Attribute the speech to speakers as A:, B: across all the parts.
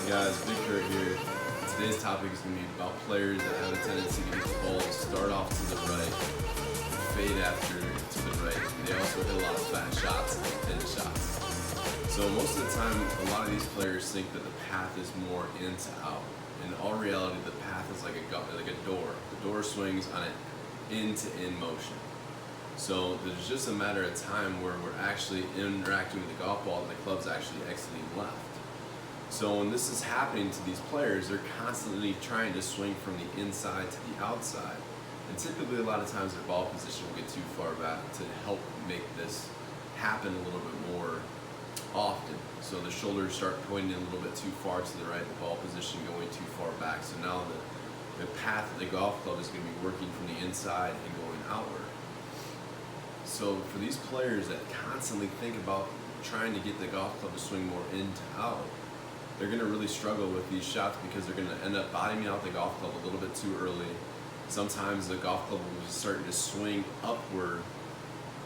A: up, guys? Big Kurt here. Today's topic is going to be about players that have a tendency to get the ball start off to the right, fade after to the right. They also hit a lot of fat shots and thin shots. So most of the time, a lot of these players think that the path is more in to out. In all reality, the path is like a door. The door swings on an in-to-in motion. So there's just a matter of time where we're actually interacting with the golf ball and the club's actually exiting left. So when this is happening to these players, they're constantly trying to swing from the inside to the outside. And typically a lot of times their ball position will get too far back to help make this happen a little bit more often. So the shoulders start pointing a little bit too far to the right, the ball position going too far back. So now the path of the golf club is going to be working from the inside and going outward. So for these players that constantly think about trying to get the golf club to swing more in to out, they're going to really struggle with these shots because they're going to end up bottoming out the golf club a little bit too early. Sometimes the golf club will be starting to swing upward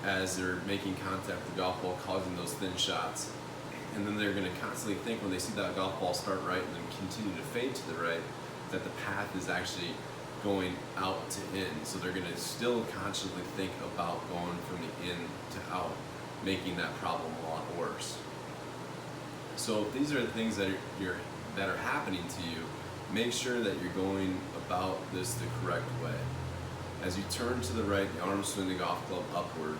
A: as they're making contact with the golf ball, causing those thin shots. And then they're going to constantly think when they see that golf ball start right and then continue to fade to the right, that the path is actually going out to in. So they're going to still consciously think about going from the in to out, making that problem a lot worse. So if these are the things that are happening to you, make sure that you're going about this the correct way. As you turn to the right, the arms swing the golf club upward.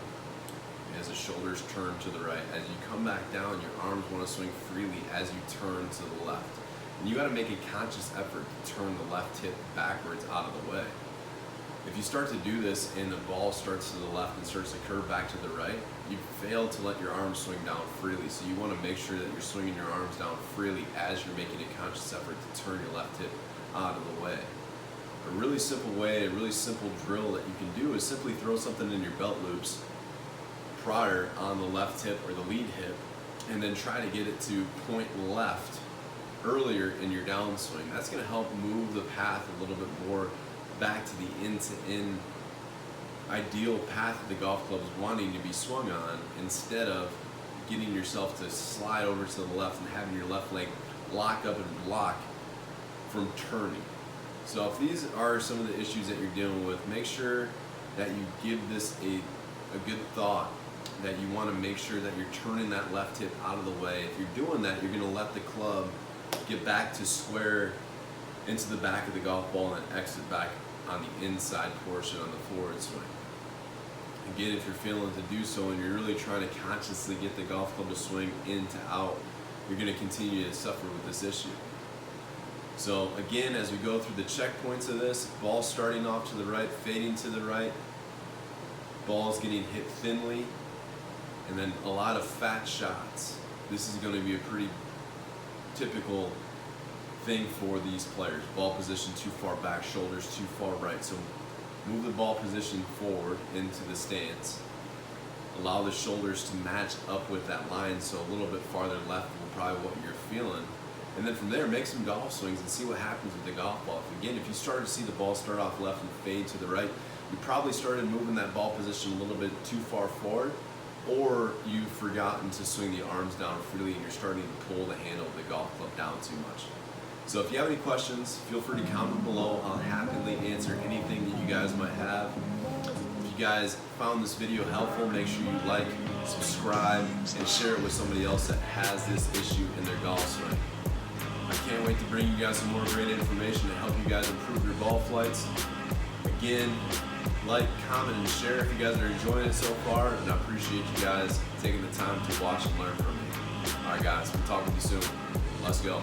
A: As the shoulders turn to the right. As you come back down, your arms want to swing freely as you turn to the left. And you got to make a conscious effort to turn the left hip backwards out of the way. If you start to do this and the ball starts to the left and starts to curve back to the right, you fail to let your arms swing down freely. So you want to make sure that you're swinging your arms down freely as you're making a conscious effort to turn your left hip out of the way. A really simple way, a really simple drill that you can do is simply throw something in your belt loops prior on the left hip or the lead hip, and then try to get it to point left earlier in your downswing. That's going to help move the path a little bit more back to the in-to-in ideal path that the golf club is wanting to be swung on, instead of getting yourself to slide over to the left and having your left leg lock up and block from turning. So if these are some of the issues that you're dealing with, make sure that you give this a good thought, that you want to make sure that you're turning that left hip out of the way. If you're doing that, you're going to let the club get back to square into the back of the golf ball and exit back on the inside portion on the forward swing. Again, if you're failing to do so and you're really trying to consciously get the golf club to swing in to out, you're going to continue to suffer with this issue. So again, as we go through the checkpoints of this, ball starting off to the right, fading to the right, balls getting hit thinly, and then a lot of fat shots. This is going to be a pretty typical thing for these players. Ball position too far back, shoulders too far right. So move the ball position forward into the stance. Allow the shoulders to match up with that line, so a little bit farther left will probably what you're feeling. And then from there, make some golf swings and see what happens with the golf ball. Again, if you started to see the ball start off left and fade to the right, you probably started moving that ball position a little bit too far forward, or you've forgotten to swing the arms down freely and you're starting to pull the handle of the golf club down too much. So if you have any questions, feel free to comment below. I'll happily answer anything that you guys might have. If you guys found this video helpful, make sure you like, subscribe, and share it with somebody else that has this issue in their golf swing. I can't wait to bring you guys some more great information to help you guys improve your ball flights. Again, like, comment, and share if you guys are enjoying it so far, and I appreciate you guys taking the time to watch and learn from me. Alright guys, we'll talk with you soon. Let's go.